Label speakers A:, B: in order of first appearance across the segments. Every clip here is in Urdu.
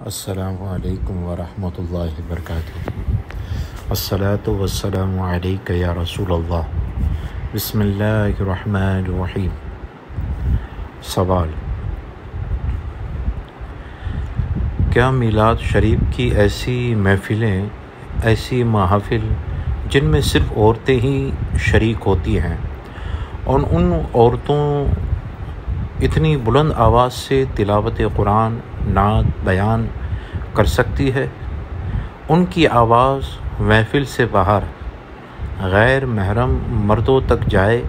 A: السلام علیکم ورحمۃ اللہ وبرکاتہ۔ الصلاۃ والسلام علیک یا رسول اللہ۔ بسم اللہ الرحمن الرحیم۔ سوال: کیا میلاد شریف کی ایسی محفلیں، ایسی محافل جن میں صرف عورتیں ہی شریک ہوتی ہیں اور ان عورتوں اتنی بلند آواز سے تلاوت قرآن، نعت بیان کر سکتی ہے؟ ان کی آواز محفل سے باہر غیر محرم مردوں تک جائے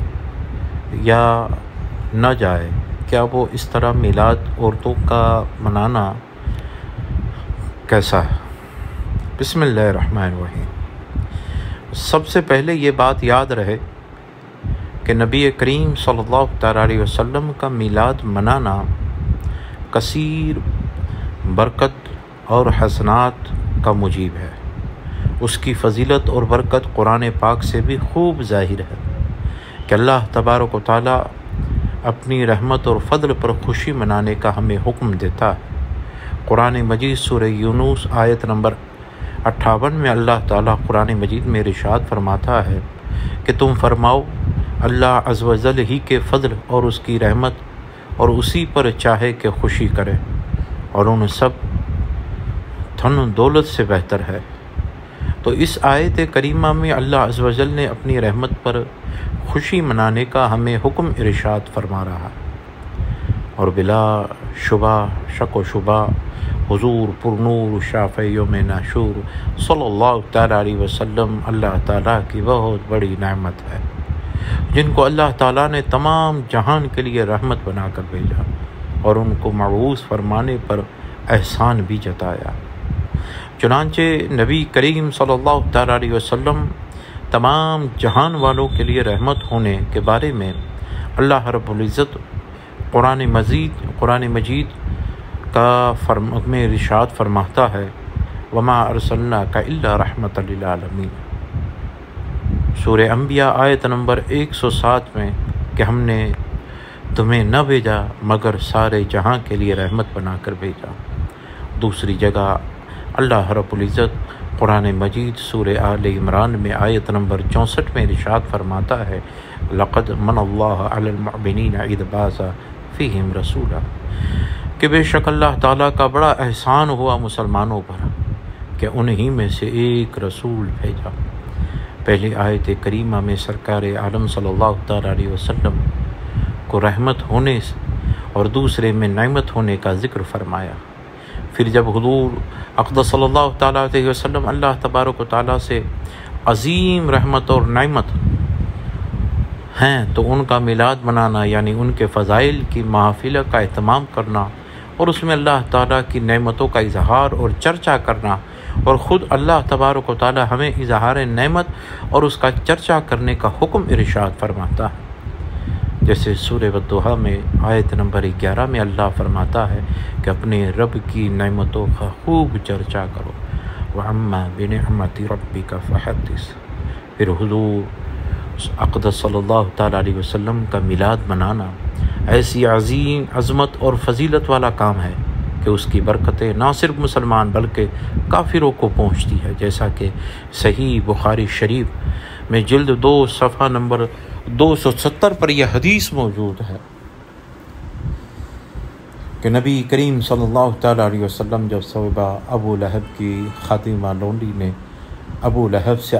A: یا نہ جائے؟ کیا وہ اس طرح میلاد عورتوں کا منانا کیسا ہے؟ بسم اللہ الرحمن الرحیم۔ سب سے پہلے یہ بات یاد رہے کہ نبی کریم صلی اللہ تعالیٰ علیہ وسلم کا میلاد منانا کثیر برکت اور حسنات کا موجب ہے۔ اس کی فضیلت اور برکت قرآن پاک سے بھی خوب ظاہر ہے کہ اللہ تبارک و تعالیٰ اپنی رحمت اور فضل پر خوشی منانے کا ہمیں حکم دیتا ہے۔ قرآن مجید سورہ یونس آیت نمبر 58 میں اللہ تعالیٰ قرآن مجید میں ارشاد فرماتا ہے کہ تم فرماؤ اللہ عز و جل ہی کے فضل اور اس کی رحمت اور اسی پر چاہے کہ خوشی کرے، اور ان سب دھن دولت سے بہتر ہے۔ تو اس آیت کریمہ میں اللہ عز و جل نے اپنی رحمت پر خوشی منانے کا ہمیں حکم ارشاد فرما رہا ہے، اور بلا شبہ شک و شبہ حضور پرنور شافع یوم ناشور صلی اللہ تعالیٰ علیہ وسلم اللہ تعالیٰ کی بہت بڑی نعمت ہے، جن کو اللہ تعالیٰ نے تمام جہان کے لیے رحمت بنا کر بھیجا اور ان کو مبعوث فرمانے پر احسان بھی جتایا۔ چنانچہ نبی کریم صلی اللہ تعالیٰ علیہ وسلم تمام جہان والوں کے لیے رحمت ہونے کے بارے میں اللہ رب العزت قرآن مجید کا میں ارشاد فرماتا ہے وما ارسلناک الا رحمۃ للعالمین۔ سورہ انبیاء آیت نمبر 107 میں کہ ہم نے تمہیں نہ بھیجا مگر سارے جہاں کے لیے رحمت بنا کر بھیجا۔ دوسری جگہ اللہ رب العزت قرآن مجید سورہ آل عمران میں آیت نمبر 64 میں ارشاد فرماتا ہے لقد من اللہ علی المؤمنین اذ بعث فیہم رسولا، کہ بے شک اللہ تعالیٰ کا بڑا احسان ہوا مسلمانوں پر کہ انہی میں سے ایک رسول بھیجا۔ پہلی آیت کریمہ میں سرکار عالم صلی اللہ تعالیٰ علیہ وسلم کو رحمت ہونے اور دوسرے میں نعمت ہونے کا ذکر فرمایا۔ پھر جب حضور اقدس صلی اللہ تعالیٰ علیہ وسلم اللہ تبارک و تعالیٰ سے عظیم رحمت اور نعمت ہیں تو ان کا میلاد منانا یعنی ان کے فضائل کی محافل کا اہتمام کرنا اور اس میں اللہ تعالیٰ کی نعمتوں کا اظہار اور چرچا کرنا، اور خود اللہ تبارک و تعالیٰ ہمیں اظہار نعمت اور اس کا چرچا کرنے کا حکم ارشاد فرماتا ہے۔ جیسے سورہ والضحیٰ میں آیت نمبر 11 میں اللہ فرماتا ہے کہ اپنے رب کی نعمتوں کا خوب چرچا کرو وَعَمَّا بِنِعْمَةِ رَبِّكَ فَحَدِّثْ۔ پھر حضور اقدس صلی اللہ تعالیٰ علیہ وسلم کا میلاد منانا ایسی عظیم عظمت اور فضیلت والا کام ہے کہ اس کی برکتیں نہ صرف مسلمان بلکہ کافروں کو پہنچتی ہے، جیسا کہ صحیح بخاری شریف میں جلد 2 صفحہ نمبر 270 پر یہ حدیث موجود ہے کہ نبی کریم صلی اللہ تعالیٰ علیہ وسلم جب صحابہ ابو لہب کی خادمہ لونڈی نے ابو لہب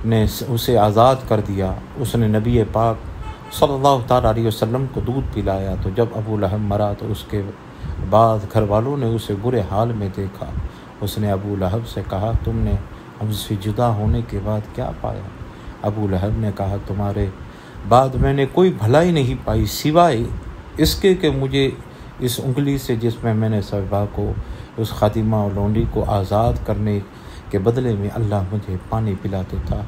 A: نے اسے آزاد کر دیا، اس نے نبی پاک صلی اللہ تعالیٰ علیہ وسلم کو دودھ پلایا، تو جب ابو لہب مرا تو اس کے بعد گھر والوں نے اسے برے حال میں دیکھا۔ اس نے ابو لہب سے کہا تم نے ہم سے جدا ہونے کے بعد کیا پایا؟ ابو لہب نے کہا تمہارے بعد میں نے کوئی بھلائی نہیں پائی سوائے اس کے کہ مجھے اس انگلی سے جس میں نے صحابہ کو اس خادمہ اور لونڈی کو آزاد کرنے کے بدلے میں اللہ مجھے پانی پلاتے تھا۔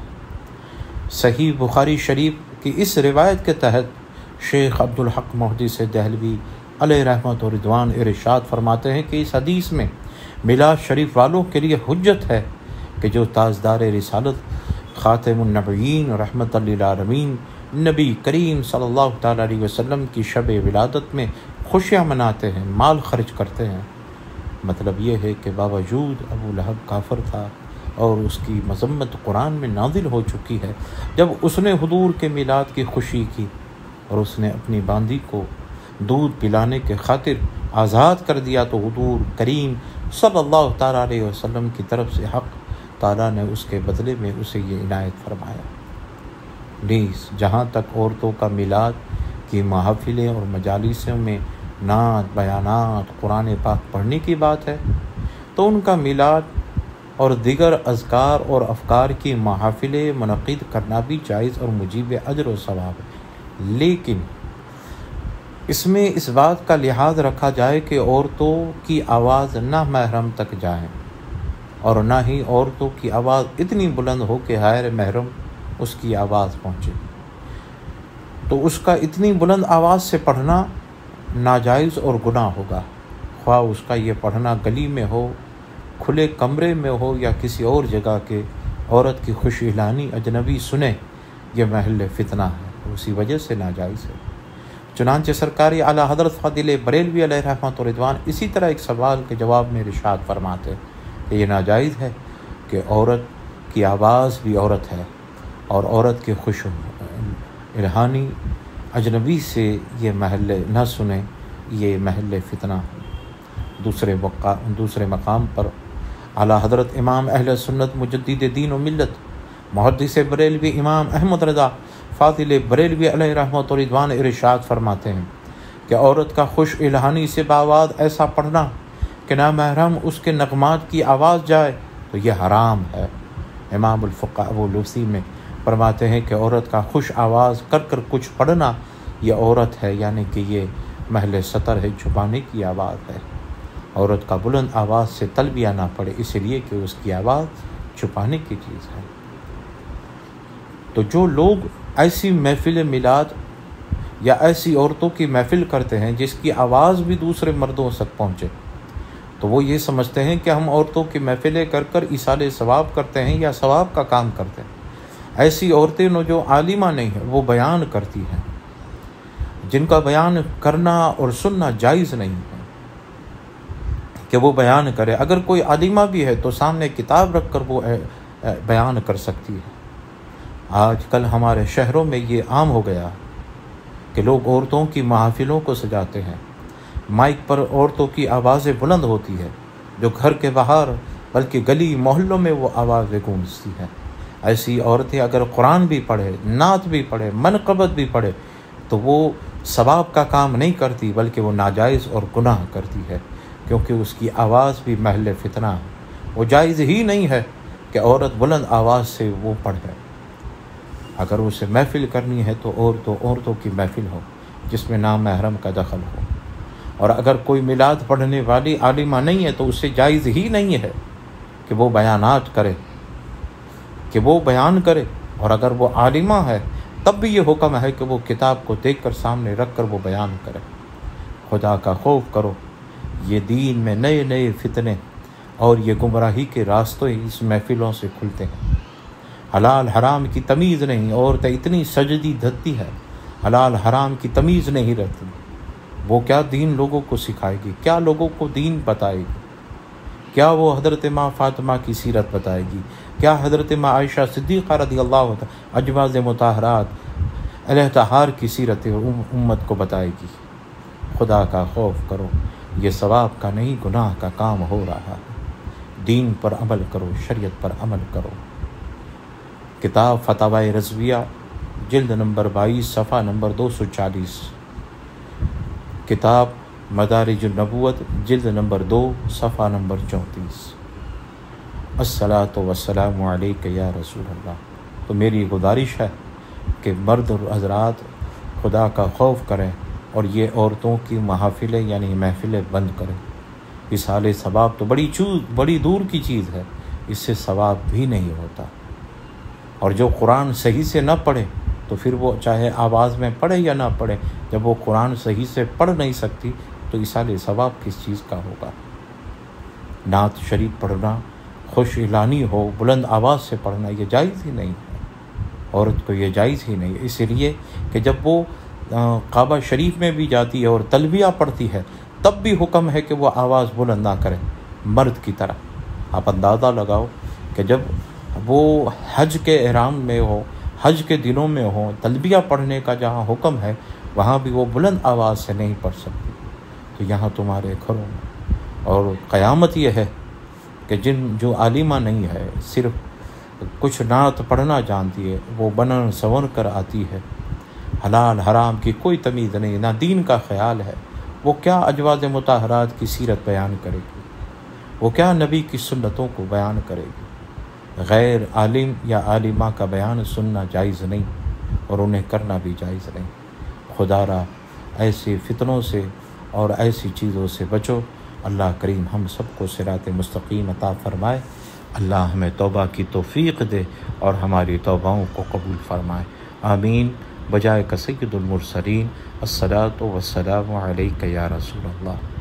A: صحیح بخاری شریف کی اس روایت کے تحت شیخ عبدالحق محدث دہلوی علیہ رحمت و رضوان ارشاد فرماتے ہیں کہ اس حدیث میں میلاد شریف والوں کے لیے حجت ہے کہ جو تاجدار رسالت خاتم النبیین رحمت للعالمین نبی کریم صلی اللہ تعالیٰ علیہ وسلم کی شب ولادت میں خوشیاں مناتے ہیں، مال خرچ کرتے ہیں، مطلب یہ ہے کہ باوجود ابو لہب کافر تھا اور اس کی مذمت قرآن میں نازل ہو چکی ہے، جب اس نے حضور کے میلاد کی خوشی کی اور اس نے اپنی باندی کو دودھ پلانے کے خاطر آزاد کر دیا، تو حضور کریم صلی اللہ تعالیٰ علیہ وسلم کی طرف سے حق تعالیٰ نے اس کے بدلے میں اسے یہ عنایت فرمایا۔ نیز جہاں تک عورتوں کا میلاد کی محافلیں اور مجالسوں میں نعت، بیانات، قرآن پاک پڑھنے کی بات ہے، تو ان کا میلاد اور دیگر اذکار اور افکار کی محافلیں منعقد کرنا بھی جائز اور مجیب اجر و ثواب ہے، لیکن اس میں اس بات کا لحاظ رکھا جائے کہ عورتوں کی آواز نہ محرم تک جائیں اور نہ ہی عورتوں کی آواز اتنی بلند ہو کہ غیر محرم اس کی آواز پہنچے، تو اس کا اتنی بلند آواز سے پڑھنا ناجائز اور گناہ ہوگا، خواہ اس کا یہ پڑھنا گلی میں ہو، کھلے کمرے میں ہو یا کسی اور جگہ کے عورت کی خوش اعلانی اجنبی سنے، یہ محل فتنہ ہے، اسی وجہ سے ناجائز ہے۔ چنانچہ سرکاری اعلیٰ حضرت فاضل بریلوی علیہ رحمۃ و رضوان اسی طرح ایک سوال کے جواب میں ارشاد فرماتے کہ یہ ناجائز ہے کہ عورت کی آواز بھی عورت ہے اور عورت کی خوش الہانی اجنبی سے یہ محل نہ سنیں، یہ محل فتنہ ہے۔ دوسرے مقام پر اعلیٰ حضرت امام اہل سنت مجدد دین و ملت محدث بریلوی امام احمد رضا فاضل بریلوی علیہ رحمۃ و رضوان ارشاد فرماتے ہیں کہ عورت کا خوش الہانی سے باواز ایسا پڑھنا کہ نامحرم اس کے نغمات کی آواز جائے تو یہ حرام ہے۔ امام الفقہ ابو لوسی میں فرماتے ہیں کہ عورت کا خوش آواز کر کچھ پڑھنا یہ عورت ہے، یعنی کہ یہ محل سطر ہے، چھپانے کی آواز ہے۔ عورت کا بلند آواز سے تلبیہ نہ پڑے، اس لیے کہ اس کی آواز چھپانے کی چیز ہے۔ تو جو لوگ ایسی محفل میلاد یا ایسی عورتوں کی محفل کرتے ہیں جس کی آواز بھی دوسرے مردوں تک پہنچے، تو وہ یہ سمجھتے ہیں کہ ہم عورتوں کی محفلیں کر ایصال ثواب کرتے ہیں یا ثواب کا کام کرتے ہیں۔ ایسی عورتیں جو عالمہ نہیں ہیں وہ بیان کرتی ہیں، جن کا بیان کرنا اور سننا جائز نہیں ہے کہ وہ بیان کرے۔ اگر کوئی عالمہ بھی ہے تو سامنے کتاب رکھ کر وہ بیان کر سکتی ہے۔ آج کل ہمارے شہروں میں یہ عام ہو گیا کہ لوگ عورتوں کی محافلوں کو سجاتے ہیں، مائک پر عورتوں کی آوازیں بلند ہوتی ہے، جو گھر کے باہر بلکہ گلی محلوں میں وہ آوازیں گونجتی ہیں۔ ایسی عورتیں اگر قرآن بھی پڑھے، نعت بھی پڑھے، منقبت بھی پڑھے تو وہ ثواب کا کام نہیں کرتی بلکہ وہ ناجائز اور گناہ کرتی ہے، کیونکہ اس کی آواز بھی محل فتنہ ہے۔ وہ جائز ہی نہیں ہے کہ عورت بلند آواز سے وہ پڑھے۔ اگر اسے محفل کرنی ہے تو عورتوں کی محفل ہو جس میں نامحرم کا دخل ہو، اور اگر کوئی میلاد پڑھنے والی عالمہ نہیں ہے تو اسے جائز ہی نہیں ہے کہ وہ بیانات کرے، کہ وہ بیان کرے، اور اگر وہ عالمہ ہے تب بھی یہ حکم ہے کہ وہ کتاب کو دیکھ کر سامنے رکھ کر وہ بیان کرے۔ خدا کا خوف کرو، یہ دین میں نئے نئے فتنے اور یہ گمراہی کے راستے اس محفلوں سے کھلتے ہیں۔ حلال حرام کی تمیز نہیں، عورتیں اتنی سجدی دھتی ہے، حلال حرام کی تمیز نہیں رہتی، وہ کیا دین لوگوں کو سکھائے گی، کیا لوگوں کو دین بتائے گی، کیا وہ حضرت ماں فاطمہ کی سیرت بتائے گی، کیا حضرت ماں عائشہ صدیقہ رضی اللہ عنہ ازواج مطہرات علیہ طہار کی سیرت امت کو بتائے گی۔ خدا کا خوف کرو، یہ ثواب کا نہیں گناہ کا کام ہو رہا ہے۔ دین پر عمل کرو، شریعت پر عمل کرو۔ کتاب فتاوی رضویہ جلد نمبر 22 صفحہ نمبر 240، کتاب مدارج النبوت جلد نمبر 2 صفحہ نمبر 34۔ الصلاۃ والسلام علیک یا رسول اللہ۔ تو میری گزارش ہے کہ مرد حضرات خدا کا خوف کریں اور یہ عورتوں کی محافلیں یعنی محفلیں بند کریں۔ ایصال ثواب تو بڑی دور کی چیز ہے، اس سے ثواب بھی نہیں ہوتا۔ اور جو قرآن صحیح سے نہ پڑھے تو پھر وہ چاہے آواز میں پڑھے یا نہ پڑھے، جب وہ قرآن صحیح سے پڑھ نہیں سکتی تو ایصال ثواب کس چیز کا ہوگا۔ نعت شریف پڑھنا، خوش اعلانی ہو، بلند آواز سے پڑھنا، یہ جائز ہی نہیں ہے، عورت کو یہ جائز ہی نہیں ہے۔ اس لیے کہ جب وہ کعبہ شریف میں بھی جاتی ہے اور تلبیہ پڑھتی ہے تب بھی حکم ہے کہ وہ آواز بلند نہ کریں مرد کی طرح۔ آپ اندازہ لگاؤ کہ جب وہ حج کے احرام میں ہو، حج کے دنوں میں ہو، تلبیہ پڑھنے کا جہاں حکم ہے وہاں بھی وہ بلند آواز سے نہیں پڑھ سکتی، تو یہاں تمہارے گھروں میں۔ اور قیامت یہ ہے کہ جو عالمہ نہیں ہے، صرف کچھ نعت پڑھنا جانتی ہے، وہ بنن سنور کر آتی ہے، حلال حرام کی کوئی تمیز نہیں، نہ دین کا خیال ہے، وہ کیا ازواج مطہرات کی سیرت بیان کرے گی، وہ کیا نبی کی سنتوں کو بیان کرے گی۔ غیر عالم یا عالمہ کا بیان سننا جائز نہیں اور انہیں کرنا بھی جائز نہیں۔ خدا را ایسے فتنوں سے اور ایسی چیزوں سے بچو۔ اللہ کریم ہم سب کو صراط مستقیم عطا فرمائے۔ اللہ ہمیں توبہ کی توفیق دے اور ہماری توباؤں کو قبول فرمائے، آمین۔ بجائے کا سید المرسلین، الصلاۃ والسلام علیک یا رسول اللہ۔